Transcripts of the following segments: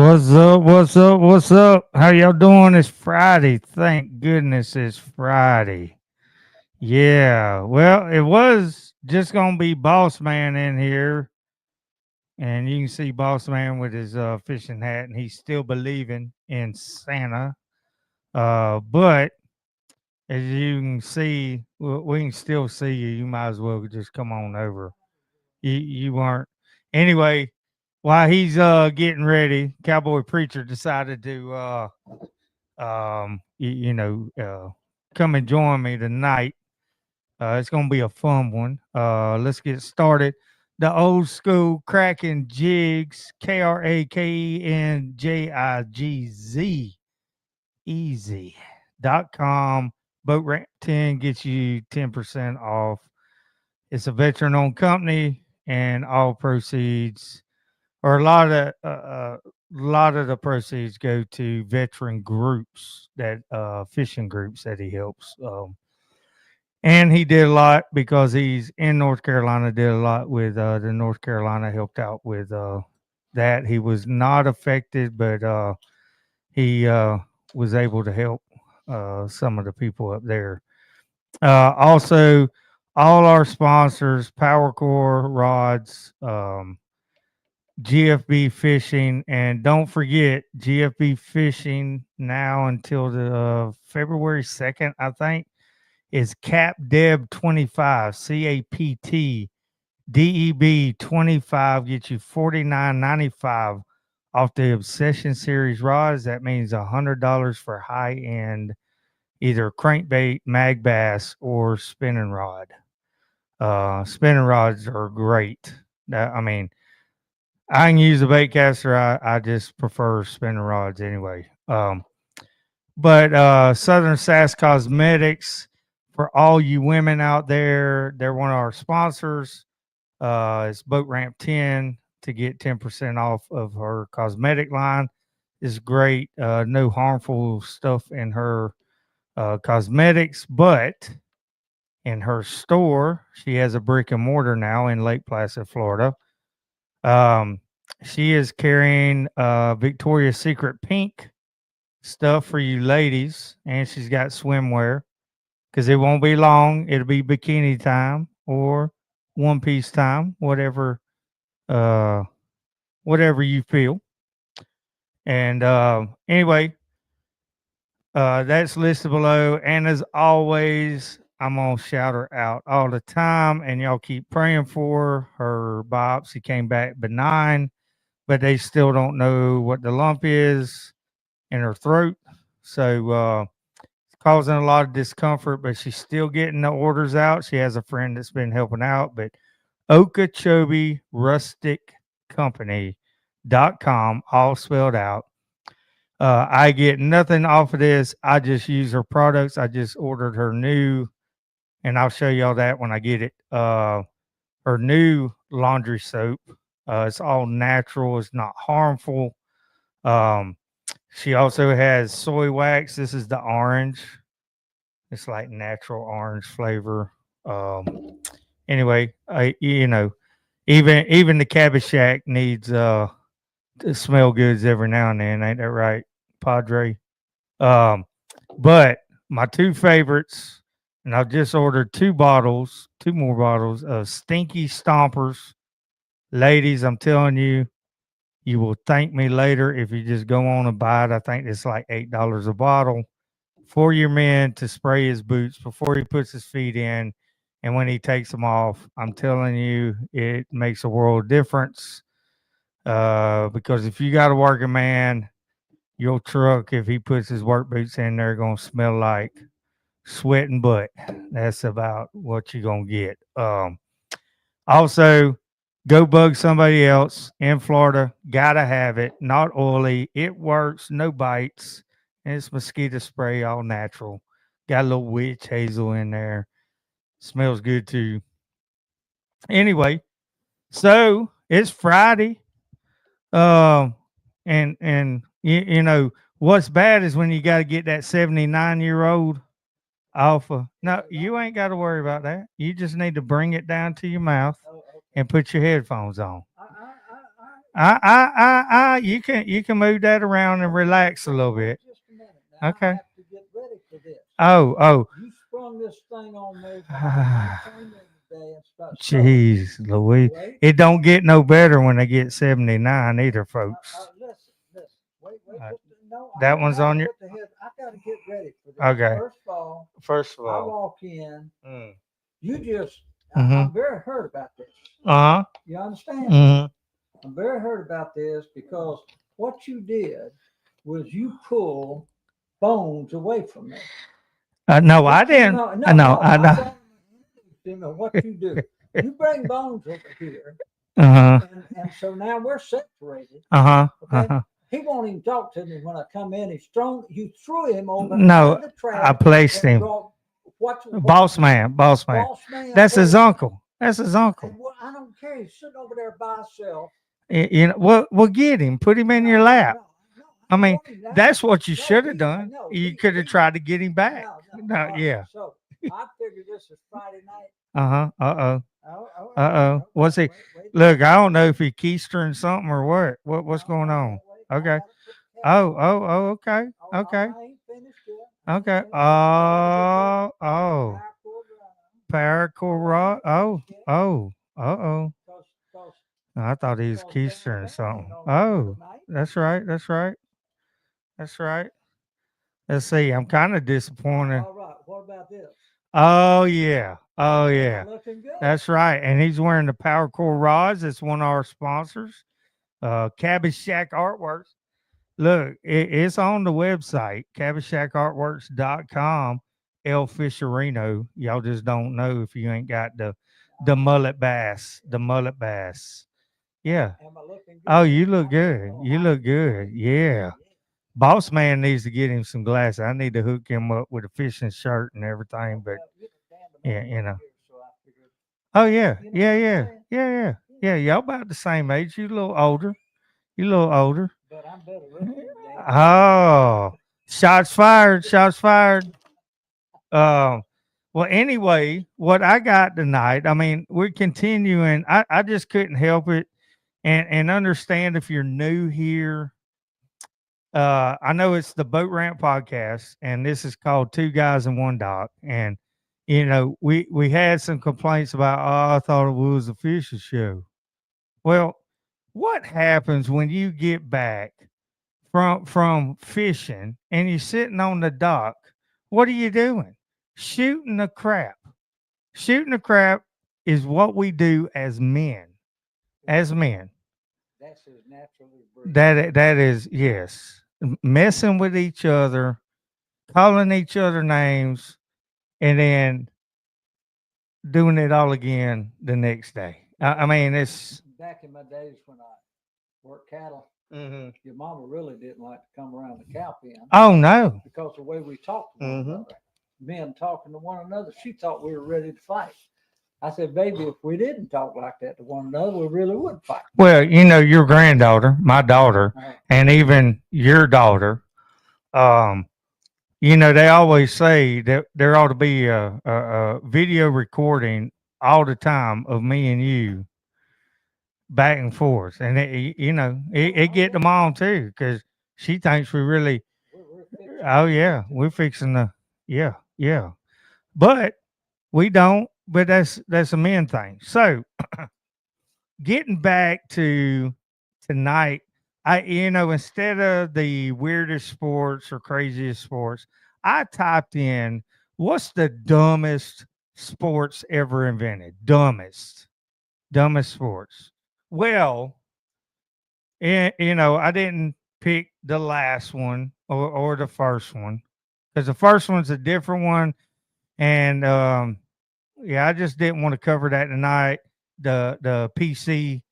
What's up? What's up? What's up? How y'all doing? It's Friday. Thank goodness it's Friday. Yeah. Well, it was just gonna be Boss Man in here, and you can see Boss Man with his fishing hat, and he's still believing in Santa. But as you can see, we can still see you. You might as well just come on over. You weren't anyway. While he's getting ready, Cowboy Preacher decided to come and join me tonight. It's gonna be a fun one. Let's get started. The old school Kraken Jigz, KrakenJigz, easy.com. Boat Ramp 10 gets you 10% off. It's a veteran owned company, and all proceeds, or a lot of the proceeds go to veteran groups that fishing groups that he helps. And he did a lot because he's in North Carolina. Did a lot with the North Carolina, helped out with that. He was not affected, but he was able to help some of the people up there. Also, all our sponsors: Powercore Rods. GFB Fishing, and don't forget GFB Fishing now until the February 2nd, I think, is CapDeb 25, CapDeb 25 gets you $49.95 off the Obsession Series rods. That means $100 for high end either crankbait, mag bass, or spinning rod. Spinning rods are great. I mean, I can use a bait caster. I just prefer spinning rods anyway. But Southern Sass Cosmetics, for all you women out there, they're one of our sponsors. It's Boat Ramp 10 to get 10% off of her cosmetic line. It's great. No harmful stuff in her cosmetics, but in her store, she has a brick and mortar now in Lake Placid, Florida. She is carrying Victoria's Secret pink stuff for you ladies, and she's got swimwear because it won't be long. It'll be bikini time or one piece time, uh, whatever you feel. And anyway, that's listed below. And as always, I'm gonna shout her out all the time, and y'all keep praying for her. Her biopsy came back benign, but they still don't know what the lump is in her throat. So it's causing a lot of discomfort, but she's still getting the orders out. She has a friend that's been helping out, but Okeechobee Rustic Company.com, all spelled out. I get nothing off of this. I just use her products. I just ordered her new, and I'll show y'all that when I get it. Her new laundry soap. It's all natural. It's not harmful. Um, she also has soy wax. This is the orange. It's like natural orange flavor. Anyway, even the Cabbageshack needs to smell goods every now and then. Ain't that right, Padre? Um, but my two favorites, and I've just ordered two more bottles of Stinky Stompers. Ladies, I'm telling you, you will thank me later if you just go on and buy it. I think it's like $8 a bottle for your man to spray his boots before he puts his feet in. And when he takes them off, I'm telling you, it makes a world of difference. Because if you got a working man, your truck, if he puts his work boots in there, going to smell like sweat and butt. That's about what you're going to get. Also, go bug somebody else in Florida. Gotta have it. Not oily. It works. No bites. And it's mosquito spray, all natural. Got a little witch hazel in there. Smells good too. Anyway, so it's Friday. And you know what's bad is when you got to get that 79-year-old alpha. No, you ain't got to worry about that. You just need to bring it down to your mouth and put your headphones on. You can move that around and relax a little bit. Just a minute. Now I Okay. have to get ready for this. Oh, You sprung this thing on me. I oh. came in today and started. Jeez, Louise. Wait. It don't get no better when they get 79 either, folks. Listen. Wait. Uh, No, I that don't one's have on to your. put the head. I got to get ready for this. Okay. First of all, First of I all. walk in. Mm. You just. Mm-hmm. I'm very hurt about this. Uh-huh. You understand? Mm-hmm. I'm very hurt about this because what you did was you pulled bones away from me. No, I didn't. No, I know. What you do? You bring bones over here, Uh-huh. and so now we're separated. Uh-huh. Okay. Uh-huh. He won't even talk to me when I come in. You threw him over No, the trash. I placed him. Bossman. That's his uncle. That's his uncle. Well, I don't care. He's sitting over there by himself. You know, well, get him. Put him in your lap. I mean, that's what you should have done. You could have tried to get him back. No, yeah. So I figured this is Friday night. Uh-huh. Uh-oh. What's he? Look, I don't know if he keystering something or what. What's going on? Okay. Okay. Okay. Okay. Oh. Powercore Rod. Oh. Uh-oh. I thought he was keystering something. Oh, that's right. That's right. That's right. Let's see. I'm kind of disappointed. All right. What about this? Oh yeah. Oh yeah. Looking good. That's right. And he's wearing the Powercore Rods. It's one of our sponsors. Cabbageshack Artworks. Look, it's on the website, CabbageshackArtworks.com. El Fisherino. Y'all just don't know if you ain't got the mullet bass. The mullet bass. Yeah. Am I looking good? Oh, you look good. You look good. Yeah. Boss man needs to get him some glasses. I need to hook him up with a fishing shirt and everything. But yeah, you know. Oh yeah, yeah. Y'all about the same age. You a little older. You a little older. But I'm better looking. Oh, shots fired. Shots fired. Well, anyway, what I got tonight. I mean, we're continuing. I just couldn't help it, and understand if you're new here. I know it's the Boat Ramp podcast, and this is called 2Guys1Dock. And you know, we had some complaints about, oh, I thought it was a fishing show. Well, what happens when you get back from fishing and you're sitting on the dock? What are you doing? Shooting the crap. Shooting the crap is what we do as men. As men. That's his naturally breed. That is, yes. Messing with each other, calling each other names, and then doing it all again the next day. I mean, it's back in my days when I worked cattle. Mm-hmm. Your mama really didn't like to come around the cow pen. Oh no! Because the way we talked to one another, men talking to one another, she thought we were ready to fight. I said, baby, if we didn't talk like that to one another, we really would fight. Well, you know, your granddaughter, my daughter, and even your daughter, you know, they always say that there ought to be a video recording all the time of me and you back and forth. And, it get them on too, because she thinks we really, oh, yeah, we're fixing the, yeah. But we don't, but that's a men thing. So getting back to tonight, instead of the weirdest sports or craziest sports, I typed in what's the dumbest sports ever invented? Dumbest sports. Well, I didn't pick the last one or the first one, because the first one's a different one. And I just didn't want to cover that tonight. The PC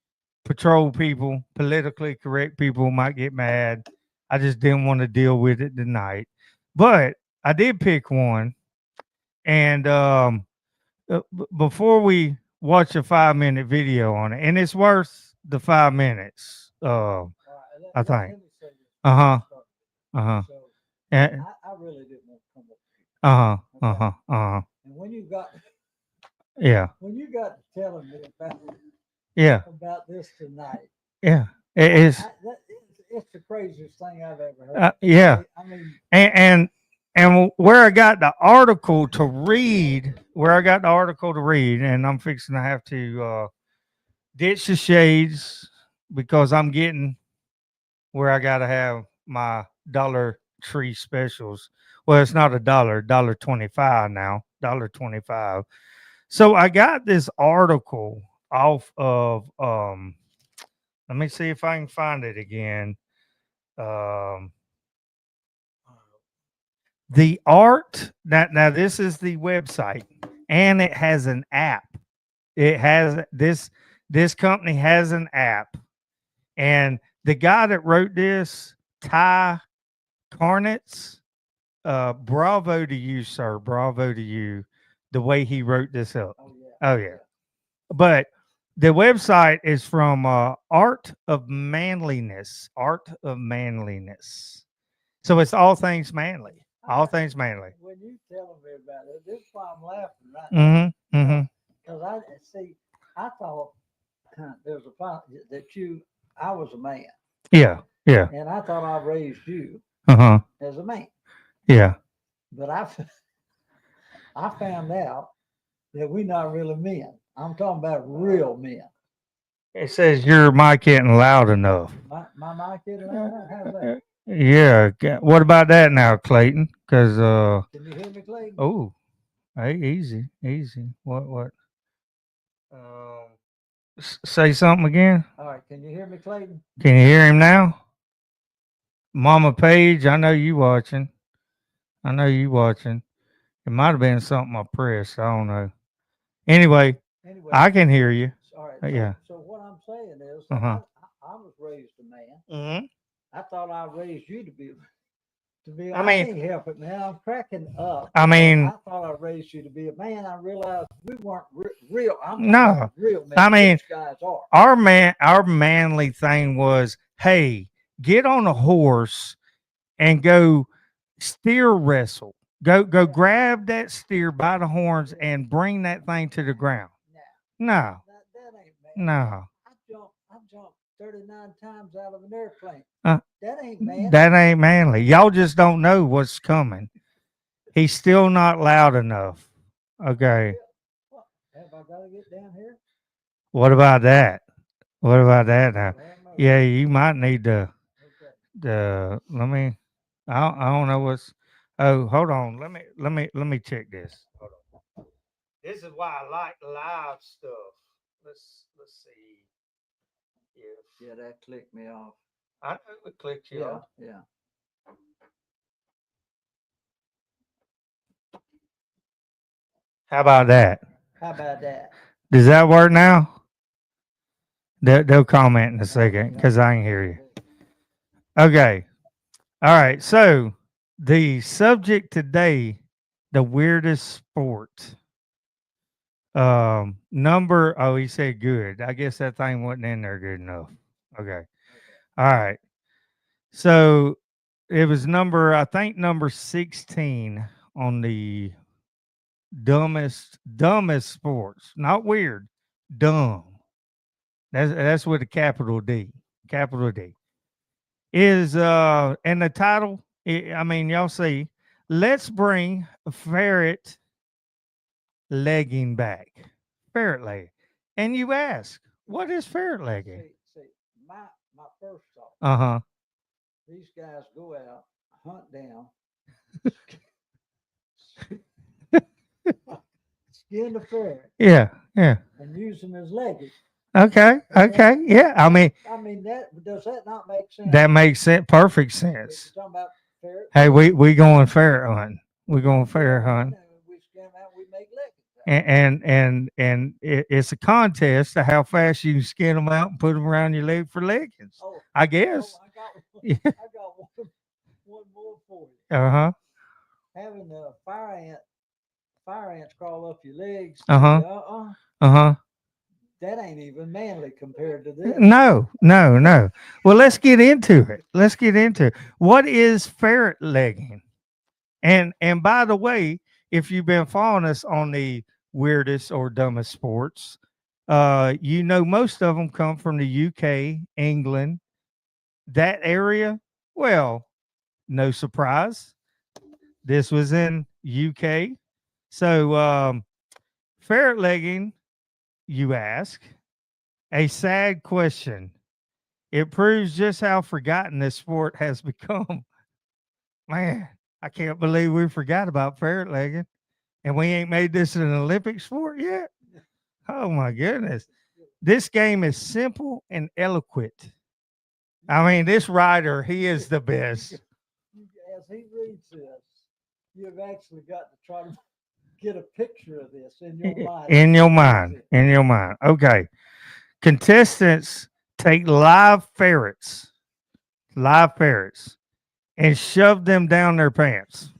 patrol people, politically correct people might get mad. I just didn't want to deal with it tonight. But I did pick one. And before we watch a 5-minute video on it, and it's worth the 5 minutes, I think. Uh-huh. Uh-huh. And I really didn't want to come up here. Uh-huh. Uh-huh. Uh-huh. And when you got Yeah. When you got telling me about Yeah. about this tonight. Yeah. It's the craziest thing I've ever heard. Yeah. I mean, And where I got the article to read, and I'm fixing to have to ditch the shades because I'm getting where I got to have my Dollar Tree specials. Well, it's not $1.25 now, $1.25. So I got this article off of let me see if I can find it again. The art that now this is the website, and it has an app. It has this company has an app, and the guy that wrote this, Ty Carnitz, bravo to you, sir. Bravo to you. The way he wrote this up. Oh yeah. But the website is from Art of Manliness. Art of Manliness. So it's all things manly. All things manly. When you telling me about it, this is why I'm laughing right now. Mm-hmm. Because I thought there was a part that I was a man. Yeah. Yeah. And I thought I raised you as a man. Yeah. But I found out that we're not really men. I'm talking about real men. It says your mic isn't loud enough. My mic isn't loud enough? How's that? Yeah. What about that now, Clayton? Because can you hear me, Clayton? Oh, hey, easy. What? Say something again. All right. Can you hear me, Clayton? Can you hear him now? Mama Page, I know you watching. It might have been something I pressed. I don't know. Anyway, I can hear you. All right. Yeah. So what I'm saying is, I was raised a man. Mm-hmm. I thought I raised you to be. I mean, can't help it, man. I'm cracking up. I mean, I thought I raised you to be a man. I realized we weren't real. No, real men. I mean, these guys are. Our manly thing was, hey, get on a horse and go steer wrestle. Go grab that steer by the horns and bring that thing to the ground. No. That ain't man. No. I jumped 39 times out of an airplane. That ain't manly. That ain't manly. Y'all just don't know what's coming. He's still not loud enough. Okay. Have I got to get down here? What about that? What about that now? Yeah, you might need let me. I don't know what's. Oh, hold on. Let me check this. Hold on. This is why I like live stuff. Let's see. Yeah, that clicked me off. I know it clicked you off. Yeah. How about that? Does that work now? They'll comment in a second because I can hear you. Okay. All right. So the subject today, the weirdest sport. He said good. I guess that thing wasn't in there good enough. Okay. All right. So it was number 16 on the dumbest sports. Not weird, dumb. That's with a capital D. Capital D. Is and the title, y'all see, let's bring Ferret legging back. Ferret legging. And you ask, what is ferret legging? See, my first thought. These guys go out, hunt down, skin the ferret. Yeah. And use them as leggings. Okay. Yeah. Does that not make sense? That makes perfect sense. Talking about ferret. Hey, we going ferret hunting. We're going ferret hunting. We skin them out, we make leggings. And it's a contest to how fast you can skin them out and put them around your leg for leggings. I guess. I got one more for you. Having the fire ants crawl up your legs. That ain't even manly compared to this. No. Well, let's get into it. What is ferret legging? And by the way, if you've been following us on the weirdest or dumbest sports, most of them come from the UK, England, that area? Well, no surprise. This was in UK. So ferret legging, you ask, a sad question. It proves just how forgotten this sport has become. Man, I can't believe we forgot about ferret legging and we ain't made this an Olympic sport yet. Oh my goodness. This game is simple and eloquent. I mean, this rider, he is the best. As he reads this, you've actually got to try to get a picture of this in your mind. In your mind. In your mind. Okay. Contestants take live ferrets, and shove them down their pants.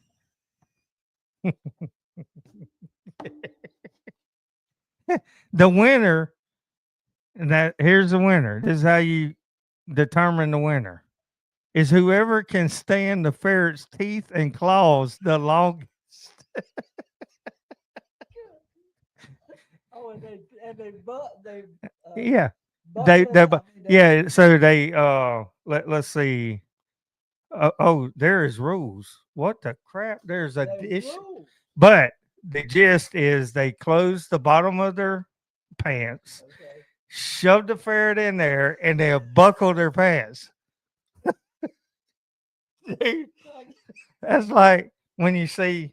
The winner, here's the winner. This is how you determine the winner. Is whoever can stand the ferret's teeth and claws the longest. Oh, and they Yeah. butt Yeah, so they let's see. Oh, there is rules. What the crap? There's a dish. rules. But the gist is they close the bottom of their pants, Okay. shove the ferret in there, and they'll buckle their pants. That's like when you see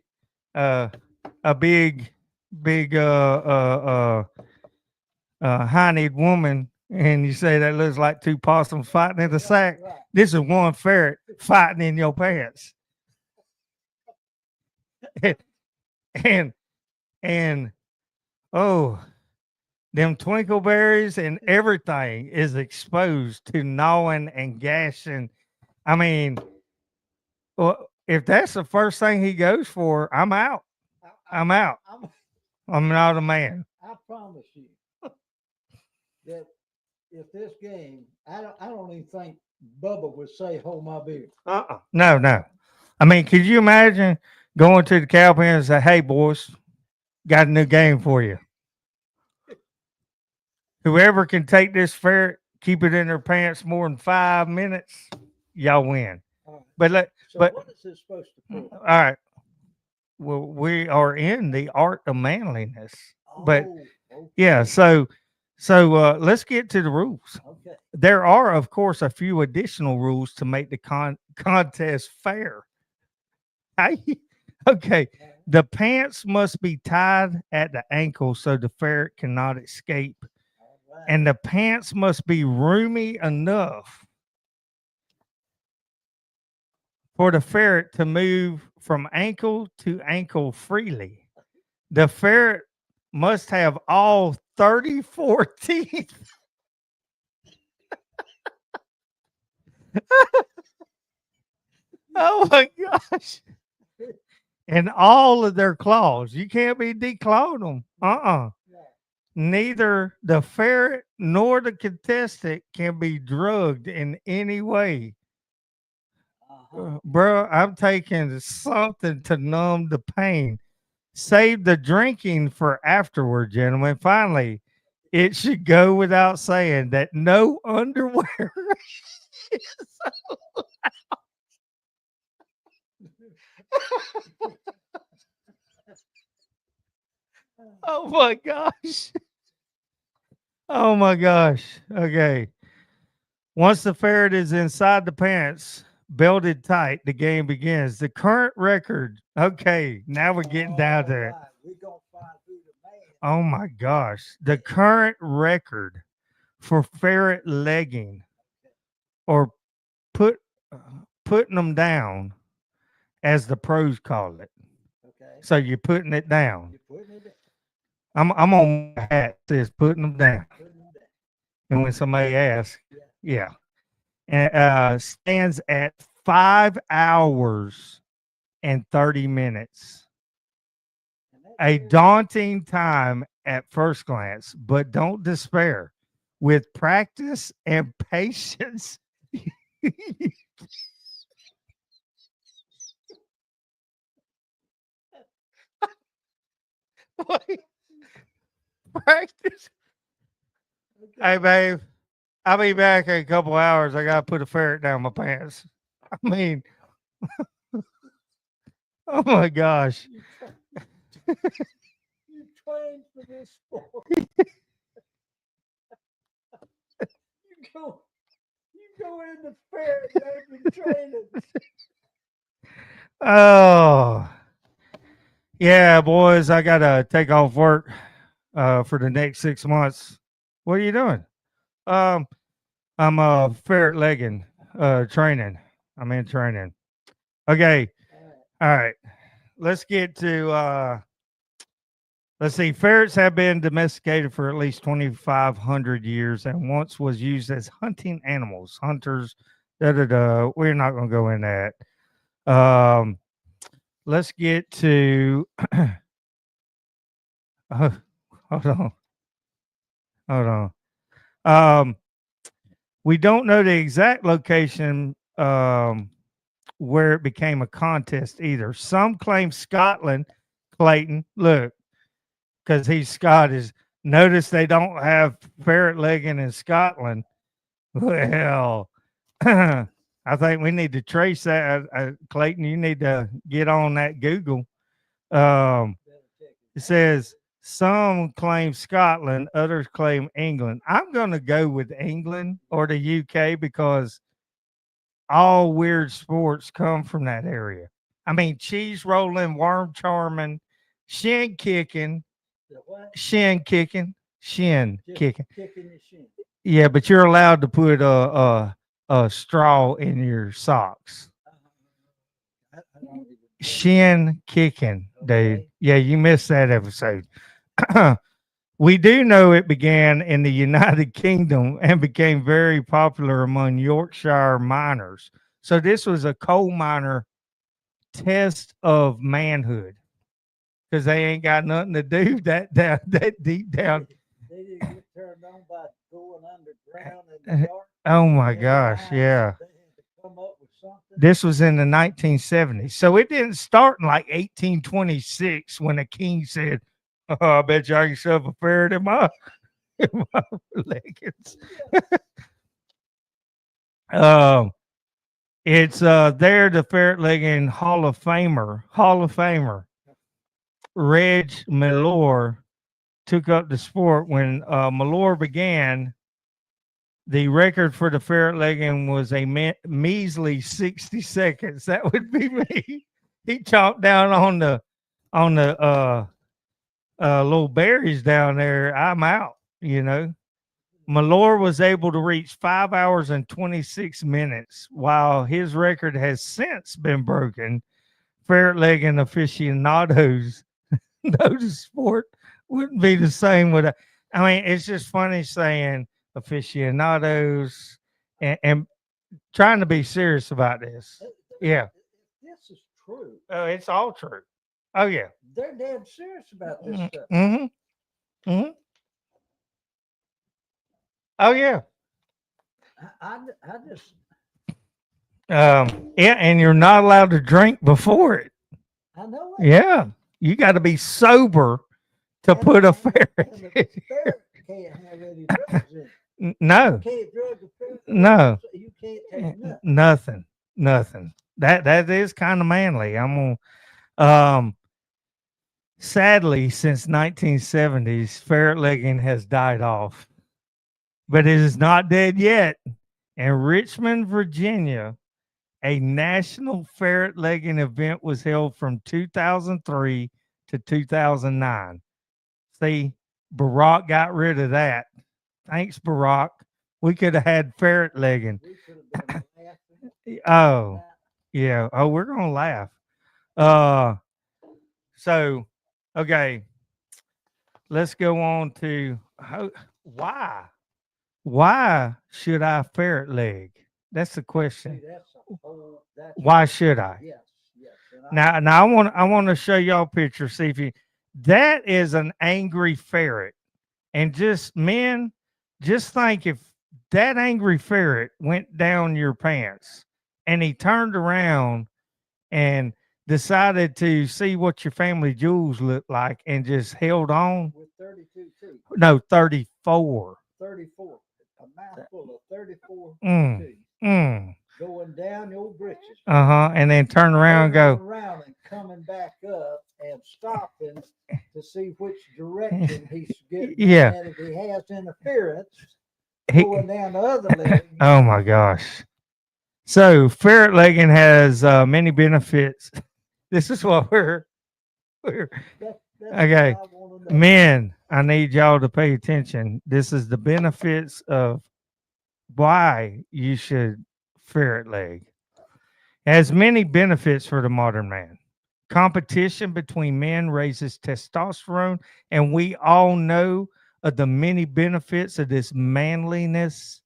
a big hineyed woman and you say that looks like two possums fighting in the sack. Right. This is one ferret fighting in your pants. and oh, them twinkleberries and everything is exposed to gnawing and gashing. I mean, well, if that's the first thing he goes for, I'm out. I'm out. I'm not a man. I promise you that if this game, I don't even think Bubba would say, "Hold my beer." No. I mean, could you imagine going to the cow pen and say, "Hey, boys, got a new game for you. Whoever can take this ferret, keep it in their pants more than 5 minutes, y'all win." But what is this supposed to prove? all right. Well, we are in the art of manliness, but okay. yeah. So let's get to the rules. Okay. There are, of course, a few additional rules to make the contest fair. Okay. The pants must be tied at the ankle so the ferret cannot escape. Right. And the pants must be roomy enough for the ferret to move from ankle to ankle freely. The ferret must have all 34 teeth. Oh my gosh. And all of their claws. You can't be declawed them. Yeah. Neither the ferret nor the contestant can be drugged in any way. Bro, I'm taking something to numb the pain. Save the drinking for afterward, gentlemen. Finally, it should go without saying that no underwear is Oh my gosh. Oh my gosh. Okay. Once the ferret is inside the pants, belted tight, the game begins. The current record. Okay, now we're getting down to it. We're going to find who the man. Oh my gosh. The current record for ferret legging or putting them down, as the pros call it. Okay. So you're putting it down. You're putting it down. I'm on my hat says putting them down. Putting them down. And when somebody asks, yeah. And stands at 5 hours and 30 minutes. A daunting time at first glance, but don't despair. With practice and patience, practice. Hey, babe, I'll be back in a couple hours. I gotta put a ferret down my pants. I mean, oh my gosh. You trained for this sport. You go in the fair and you've been training. Oh, yeah, boys. I gotta take off work for the next 6 months. What are you doing? Um, I'm ferret legging training. I'm in training. Okay. All right. Let's get to let's see. Ferrets have been domesticated for at least 2,500 years and once was used as hunting animals. Hunters, da da da. We're not going to go in that. Let's get to. Hold on. Hold on. We don't know the exact location where it became a contest either. Some claim Scotland, Clayton. Look, because he's Scottish. Notice they don't have ferret legging in Scotland. Well, I think we need to trace that. Clayton, you need to get on that Google. It says some claim Scotland, others claim England. I'm going to go with England or the UK because all weird sports come from that area. I mean, cheese rolling, worm charming, shin kicking, shin kicking. Kicking your shin. Yeah, but you're allowed to put a straw in your socks. Shin kicking, dude. Yeah, you missed that episode. We do know it began in the United Kingdom and became very popular among Yorkshire miners. So this was a coal miner test of manhood because they ain't got nothing to do that deep down. They didn't get turned on by going underground in the dark. Oh my gosh, yeah. They had to come up with something. This was in the 1970s. So it didn't start in like 1826 when the king said, oh, I bet you I can shove a ferret in my leggings. It's there the ferret legging Hall of Famer, Reg Malore took up the sport. When Malore began, the record for the ferret legging was a measly 60 seconds. That would be me. He chomped down on the little berries down there. I'm out, you know. Malore was able to reach 5 hours and 26 minutes, while his record has since been broken. Ferret legging aficionados know the sport wouldn't be the same without. I mean, it's just funny saying aficionados and trying to be serious about this. Yeah. This is true. Oh, it's all true. Oh, yeah. They're dead serious about this stuff. Mm-hmm. Mm-hmm. Oh, yeah. I just. Yeah, and you're not allowed to drink before it. I know it. Yeah. You got to be sober to put a ferret. Ferret can't have any drugs in it. No. You can't drug a ferret. No. You can't take nothing. Nothing. That is kind of manly. I'm gonna sadly, since 1970s, ferret legging has died off. But it is not dead yet. In Richmond, Virginia, a national ferret legging event was held from 2003 to 2009. See, Barack got rid of that. Thanks, Barack. We could have had ferret legging. Oh, yeah. Oh, we're going to laugh. So, okay. Let's go on to why? Why should I ferret leg? That's the question. Why should I? Yes. Now I want to show y'all a picture. See if you. That is an angry ferret, and just men, just think if that angry ferret went down your pants, and he turned around and decided to see what your family jewels look like, and just held on. With 32 teeth. No, 34. 34. a mouthful of 34 Mm. teeth Mm. going down your britches. And then turn around and Turning go. around and coming back up and stopping to see which direction he's getting. Yeah. And if he has interference, He- going down the other leg. oh my gosh. So ferret legging has many benefits. This is what we're That's okay. what I wanna know. Men, I need y'all to pay attention. This is the benefits of why you should ferret leg. It has many benefits for the modern man. Competition between men raises testosterone, and we all know of the many benefits of this manliness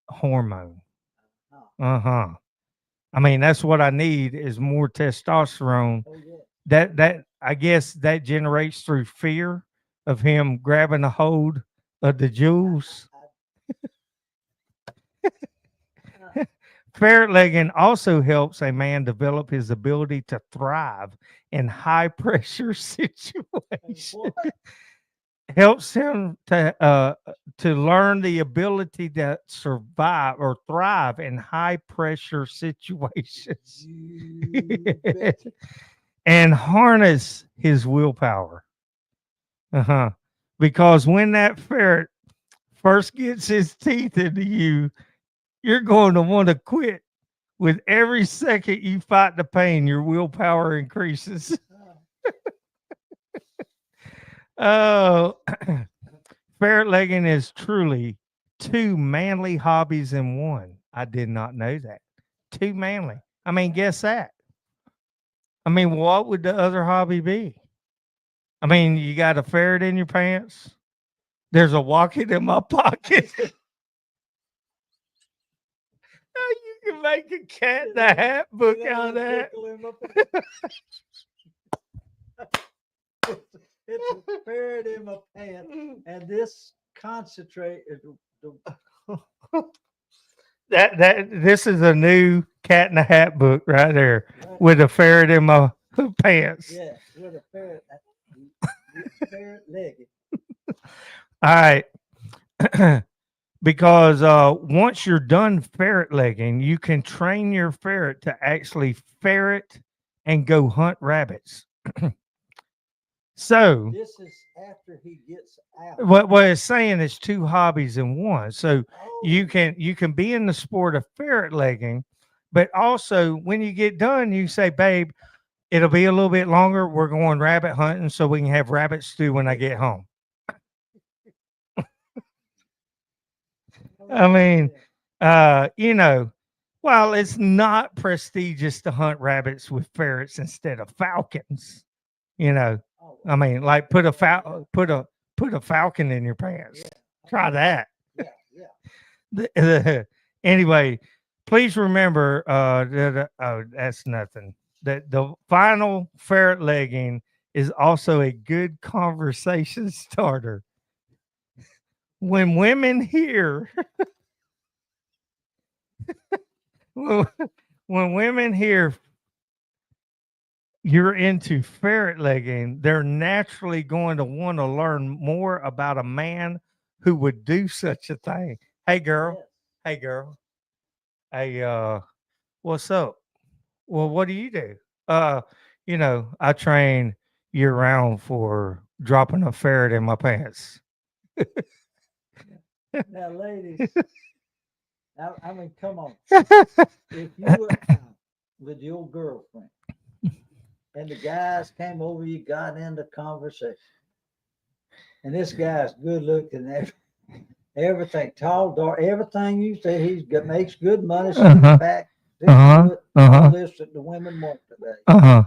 hormone. Uh-huh. I mean, that's what I need is more testosterone. Oh, yeah. That I guess that generates through fear of him grabbing a hold of the jewels. Ferret legging also helps a man develop his ability to thrive in high pressure situations. What? Helps him to learn the ability to survive or thrive in high pressure situations You betcha. and harness his willpower. Because when that ferret first gets his teeth into you, you're going to want to quit. With every second you fight the pain, your willpower increases. Oh, ferret legging is truly two manly hobbies in one. I did not know that. Too manly. I mean, guess that. I mean, what would the other hobby be? I mean, you got a ferret in your pants. There's a walking in my pocket. You can make a cat in the hat book out of that. It's a ferret in my pants, and this concentrate. This is a new cat in the hat book right there with a ferret in my pants. Yeah, with a ferret. Ferret legged. All right. Because once you're done ferret legging, you can train your ferret to actually ferret and go hunt rabbits. So This is after he gets out. what it's saying is two hobbies in one. So Oh, you can be in the sport of ferret legging, but also when you get done, you say, babe, it'll be a little bit longer. We're going rabbit hunting so we can have rabbit stew when I get home. I mean, you know, while it's not prestigious to hunt rabbits with ferrets instead of falcons, you know, I mean, like put a falcon in your pants. Try that. Yeah. Anyway, please remember that's nothing. That the final ferret legging is also a good conversation starter. When women hear when women hear you're into ferret legging, they're naturally going to want to learn more about a man who would do such a thing. Hey girl. Yes. Hey girl. Hey, what's up? Well, what do you do? You know, I train year round for dropping a ferret in my pants. Now, ladies, I mean, come on. If you were out with your girlfriend and the guys came over, you got into conversation, and this guy's good looking, everything, tall, dark, everything you say, makes good money, six pack, all this that the women want today.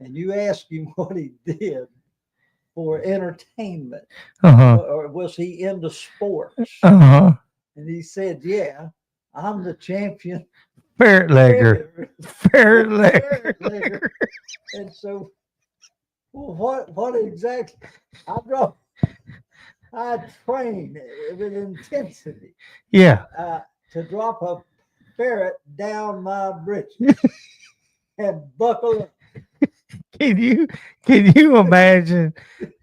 And you ask him what he did for entertainment, or was he into sports? And he said, "Yeah, I'm the champion ferret legger, ferret legger." And so, well, what exactly? I train with intensity. Yeah. To drop a ferret down my britches and buckle up. Can you imagine?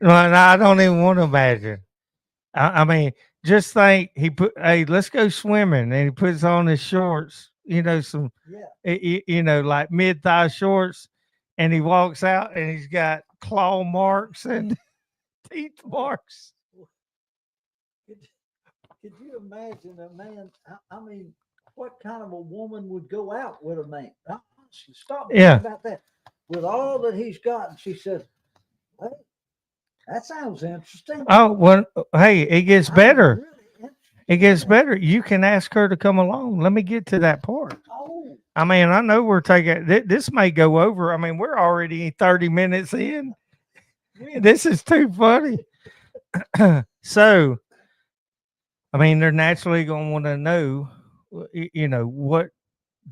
Well, I don't even want to imagine. I mean, just think he put, hey, let's go swimming, and he puts on his shorts, some, Yeah. like mid thigh shorts, and he walks out, and he's got claw marks and teeth marks. Could you imagine a man? I mean, what kind of a woman would go out with a man? Stop Yeah. about that. With all that he's got, and she says, "Hey, that sounds interesting." Oh, well, hey, it gets I'm better. really interested It gets in that. better. You can ask her to come along. Let me get to that part. Oh, I mean, I know we're taking this may go over. I mean, we're already 30 minutes in. This is too funny. So, I mean, they're naturally going to want to know, what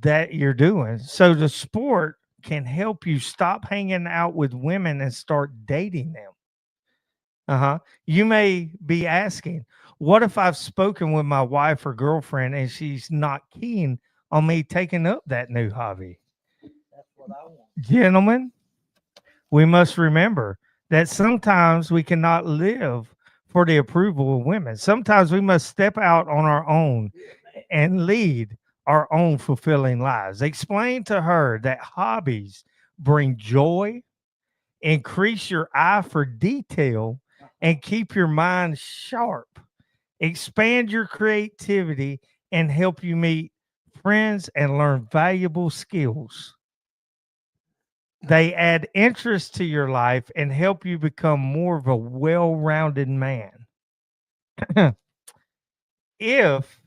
that you're doing. So the sport can help you stop hanging out with women and start dating them. You may be asking, what if I've spoken with my wife or girlfriend and she's not keen on me taking up that new hobby? that's what I want. Gentlemen, we must remember that sometimes we cannot live for the approval of women. Sometimes we must step out on our own and lead our own fulfilling lives. Explain to her that hobbies bring joy, increase your eye for detail, and keep your mind sharp. Expand your creativity and help you meet friends and learn valuable skills. They add interest to your life and help you become more of a well-rounded man. If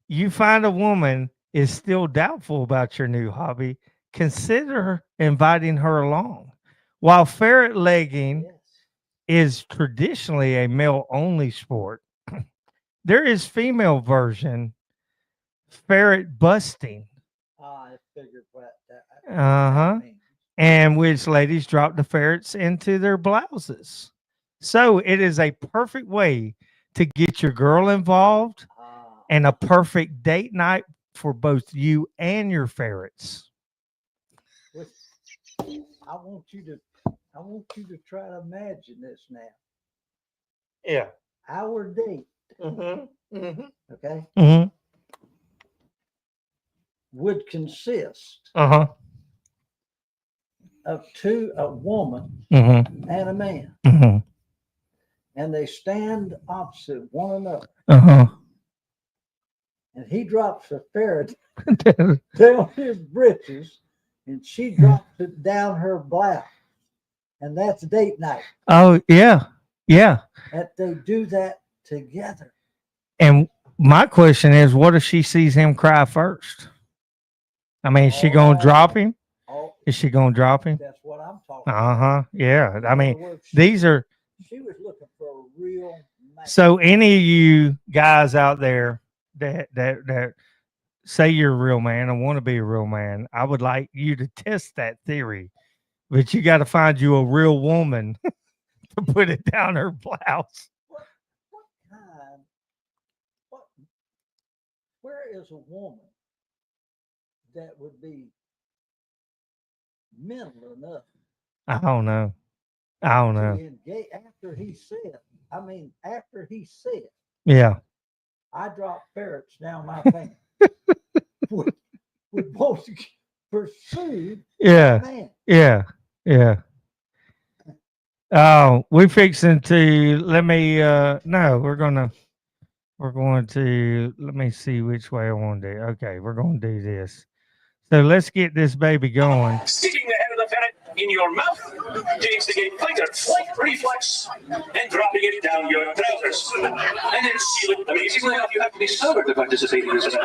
you find a woman is still doubtful about your new hobby, consider inviting her along. While ferret legging Yes. is traditionally a male-only sport, there is female version, ferret busting. I figured what that Uh-huh. means. And which ladies drop the ferrets into their blouses. So it is a perfect way to get your girl involved and a perfect date night for both you and your ferrets. I want you to try to imagine this now. Yeah. Our date, Mm-hmm. Mm-hmm. okay, Mm-hmm. would consist Uh-huh. of a woman Mm-hmm. and a man, Mm-hmm. and they stand opposite one another. Uh-huh. And he drops a ferret down his britches, and she drops it down her blouse, and that's date night. Oh, yeah. Yeah. That they do that together. And my question is, what if she sees him cry first? I mean, is she going to drop him? Oh, Is she going to drop him? that's what I'm talking about. Uh-huh. Yeah. In I mean, other words, these are, she was looking for a real man. so any of you guys out there that say you're a real man and want to be a real man, I would like you to test that theory. But you got to find you a real woman to put it down her blouse. Where is a woman that would be mental enough I don't know. I don't to know. engage after he said, Yeah. I dropped ferrets down my pants. would both pursue Yeah. man. Yeah. Yeah. Oh, we fixing to let me see which way I want to do. Okay, we're going to do this. So let's get this baby going. Sticking the head of the ferret in your mouth to instigate fight or flight reflex and dropping it down your trousers. And then seal it. Amazingly enough, you have to be sober to participate in this event.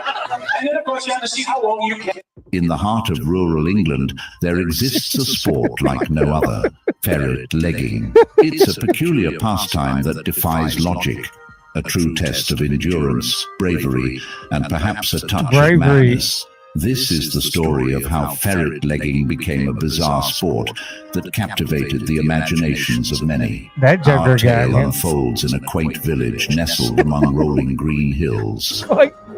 And then, of course, you have to see how long you can. In the heart of rural England, there exists a sport like no other, ferret legging. It's a peculiar pastime that defies logic, a true test of endurance, bravery, and perhaps a touch of madness. This is the story of how ferret legging became a bizarre sport that captivated the imaginations of many. That Joker Our tale guy. unfolds in a quaint village nestled among rolling green hills.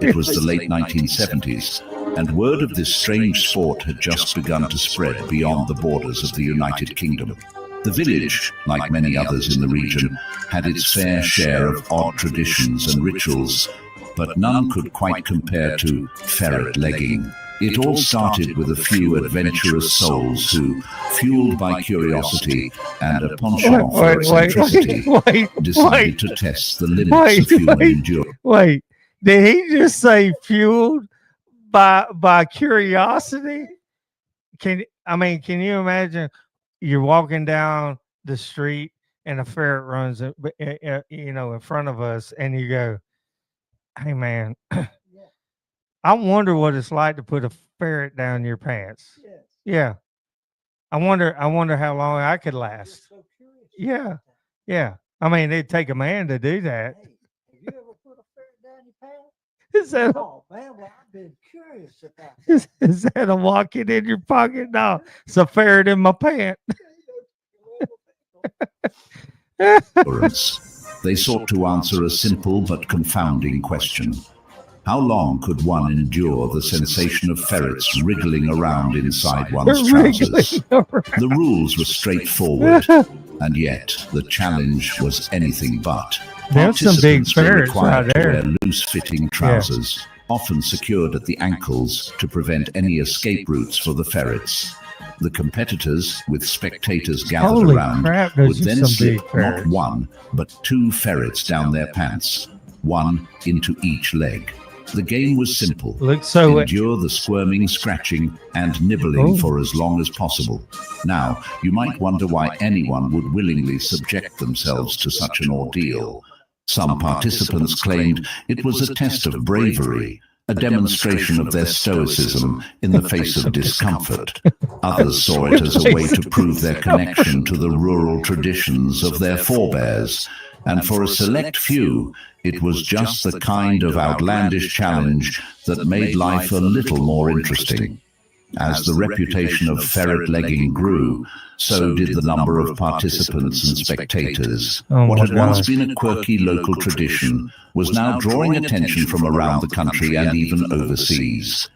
It was the late 1970s, and word of this strange sport had just begun to spread beyond the borders of the United Kingdom. The village, like many others in the region, had its fair share of odd traditions and rituals, but none could quite compare to ferret legging. It all started with a few adventurous souls who, fueled by curiosity and a penchant for eccentricity, decided to test the limits of human endurance. Wait, did he just say fueled by curiosity? Can you imagine you're walking down the street and a ferret runs, in front of us, and you go, "Hey, man, I wonder what it's like to put a ferret down your pants." Yes. Yeah, I wonder how long I could I'm last. just so curious Yeah. about that. Yeah, I mean, it'd take a man to do that. Hey, have you ever put a ferret down your pants? Is that Oh man, well I've been curious about that. is that a walking in your pocket? No, it's a ferret in my pant. They sought to answer a simple but confounding question. How long could one endure the sensation of ferrets wriggling around inside one's trousers? The rules were straightforward, and yet the challenge was anything but. There's some big Participants were ferrets out required to there. wear loose-fitting trousers, often secured at the ankles to prevent any escape routes for the ferrets. The competitors, with spectators gathered Holy around, crap, would those are then some slip big ferrets. not one, but 2 ferrets down their pants, one into each leg. The game was simple. Looks so. Endure the squirming, scratching, and nibbling Oh. for as long as possible. Now, you might wonder why anyone would willingly subject themselves to such an ordeal. Some participants claimed it was a test of bravery, a demonstration of their stoicism in the face of discomfort. Others saw it as a way to prove their connection to the rural traditions of their forebears. And for a select few, it was just the kind of outlandish challenge that made life a little more interesting. As the reputation of ferret legging grew, so did the number of participants and spectators. Oh What my had once gosh. been a quirky local tradition was now drawing attention from around the country and even overseas.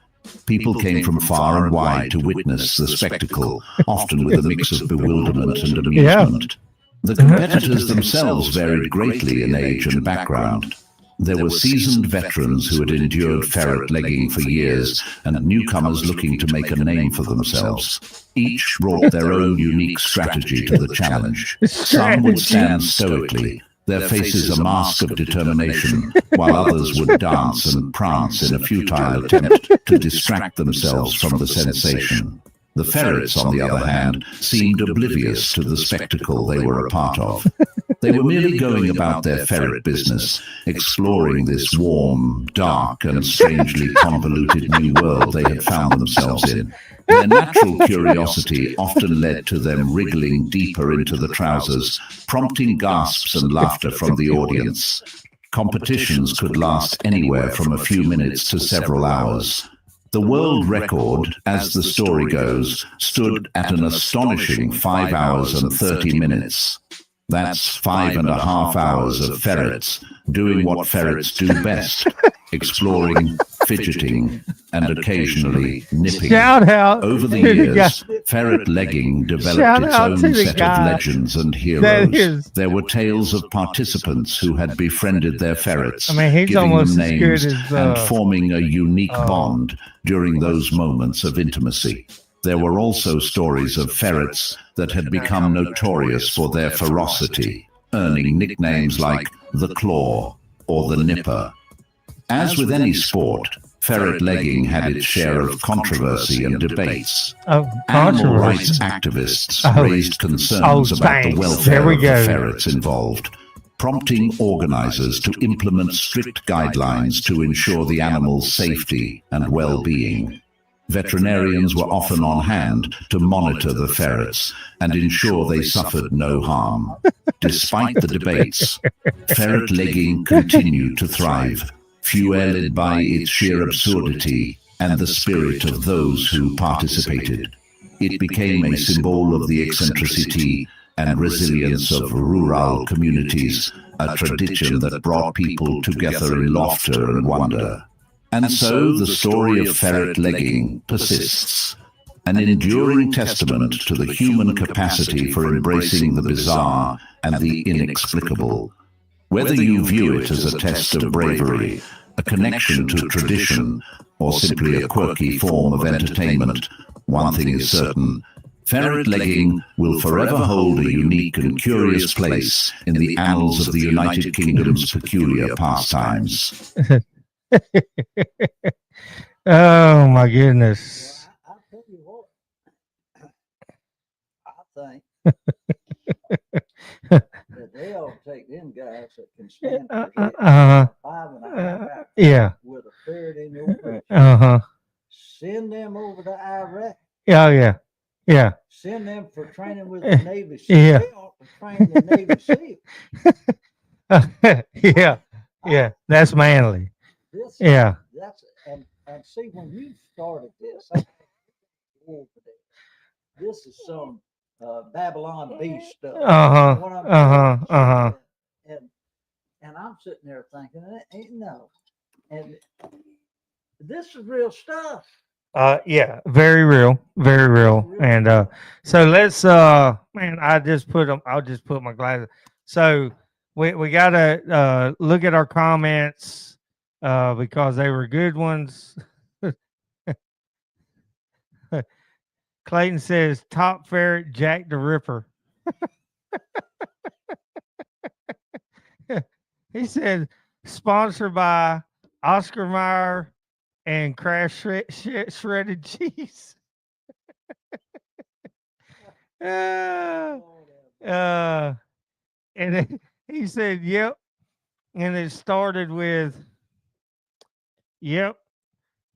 People came from far and wide to witness the spectacle, often with a mix of bewilderment and amusement. The competitors themselves varied greatly in age and background. There were seasoned veterans who had endured ferret legging for years, and newcomers looking to make a name for themselves. Each brought their own unique strategy to the challenge. Some would stand stoically, their faces a mask of determination, while others would dance and prance in a futile attempt to distract themselves from the sensation. The ferrets, on the other hand, seemed oblivious to the spectacle they were a part of. They were merely going about their ferret business, exploring this warm, dark, and strangely convoluted new world they had found themselves in. Their natural curiosity often led to them wriggling deeper into the trousers, prompting gasps and laughter from the audience. Competitions could last anywhere from a few minutes to several hours. The world record, as the story goes, stood at an astonishing 5 hours and 30 minutes. That's 5.5 hours of ferrets doing what ferrets do best, exploring, fidgeting, and occasionally nipping. Shout out Over the to the years, guy. ferret legging Shout developed its out own to the set guy. of legends and That heroes. is- There were tales of participants who had befriended their ferrets, I mean, he's giving almost them as good names as, and forming a unique oh. bond during those moments of intimacy. There were also stories of ferrets that had become notorious for their ferocity, earning nicknames like the Claw or the Nipper. As with any sport, ferret legging had its share of controversy and debates. Oh, Animal rights controversy. activists Oh. raised concerns about the thanks. welfare There we of the go. ferrets involved, prompting organizers to implement strict guidelines to ensure the animals' safety and well-being. Veterinarians were often on hand to monitor the ferrets and ensure they suffered no harm. Despite the debates, ferret legging continued to thrive, fueled by its sheer absurdity and the spirit of those who participated. It became a symbol of the eccentricity and resilience of rural communities, a tradition that brought people together in laughter and wonder. And so the story of ferret legging persists. an enduring testament to the human capacity for embracing the bizarre and the inexplicable. Whether you view it as a test of bravery, a connection to tradition, or simply a quirky form of entertainment, one thing is certain: ferret legging will forever hold a unique and curious place in the annals of the United Kingdom's peculiar pastimes. Oh my goodness. Well, I'll tell you what. I think that they ought to take them guys that can stand for it, 5.5 hours Yeah. with a ferret in your bush. Send them over to Iraq. Yeah, yeah. Yeah. Send them for training with the Navy SEAL. Yeah. They ought to train the Navy SEAL. Yeah. Yeah. That's manly. This, Yeah. That's and see, when you started this, I over there, this is some Babylon Beast stuff. What I'm saying? And I'm sitting there thinking, no, and this is real stuff. Yeah, very real, very real. And so let's man, I'll just put my glasses. So we gotta look at our comments because they were good ones. Clayton says top ferret Jack the Ripper. He said sponsored by Oscar Mayer and Crash Shredded Cheese. And then he said, yep. And it started with, yep,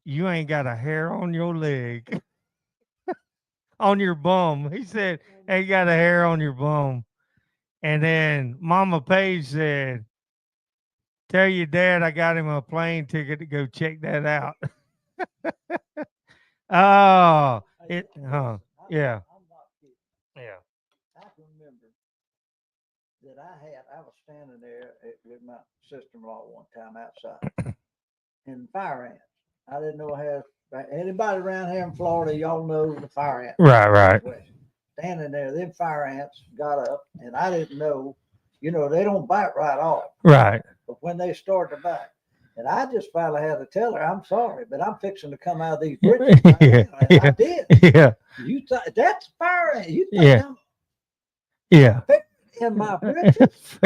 you ain't got a hair on your leg. On your bum. He said, ain't got a hair on your bum. And then Mama Page said, tell your dad I got him a plane ticket to go check that out. Oh, yeah. I'm not kidding. Yeah. I can remember that I was standing there with my sister-in-law one time outside and fire ants. I didn't know anybody around here in Florida, y'all know the fire ants. Right. Standing there, them fire ants got up and I didn't know, they don't bite right off. Right. But when they start to bite, and I just finally had to tell her, I'm sorry, but I'm fixing to come out of these bridges. I did. Yeah. You thought that's fire ant. You think Yeah. I'm in my bridges?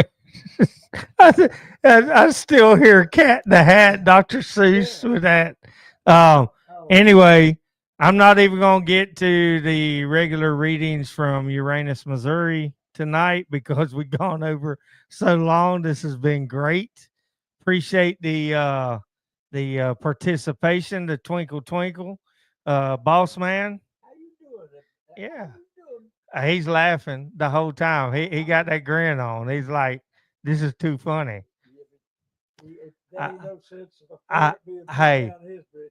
I still hear Cat in the Hat, Dr. Seuss with that. Anyway, I'm not even going to get to the regular readings from Uranus, Missouri tonight because we've gone over so long. This has been great. Appreciate the participation, the twinkle twinkle, Bossman. How you doing? Yeah. He's laughing the whole time. He got that grin on. He's like, this is too funny. Hey,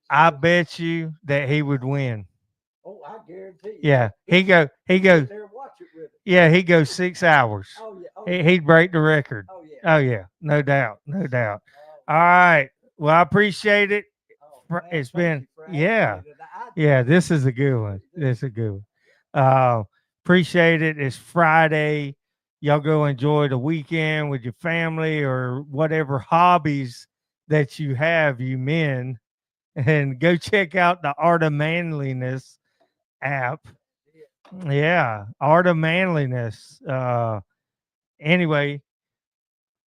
I bet you that he would win. Oh, I guarantee you. Yeah, he goes. Yeah, he goes 6 hours. Oh, He'd break the record. Oh, yeah, no doubt. All right. Well, I appreciate it. It's been, yeah. This is a good one. Appreciate it. It's Friday. Y'all go enjoy the weekend with your family or whatever hobbies that you have, you men, and go check out the Art of Manliness app. Yeah, Art of Manliness. Anyway,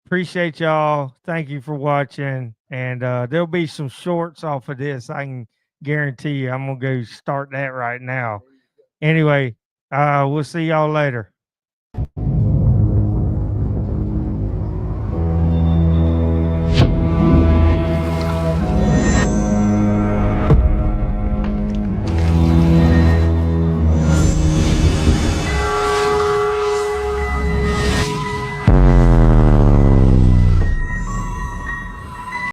appreciate y'all. Thank you for watching. And there'll be some shorts off of this. I can guarantee you I'm going to go start that right now. Anyway, we'll see y'all later.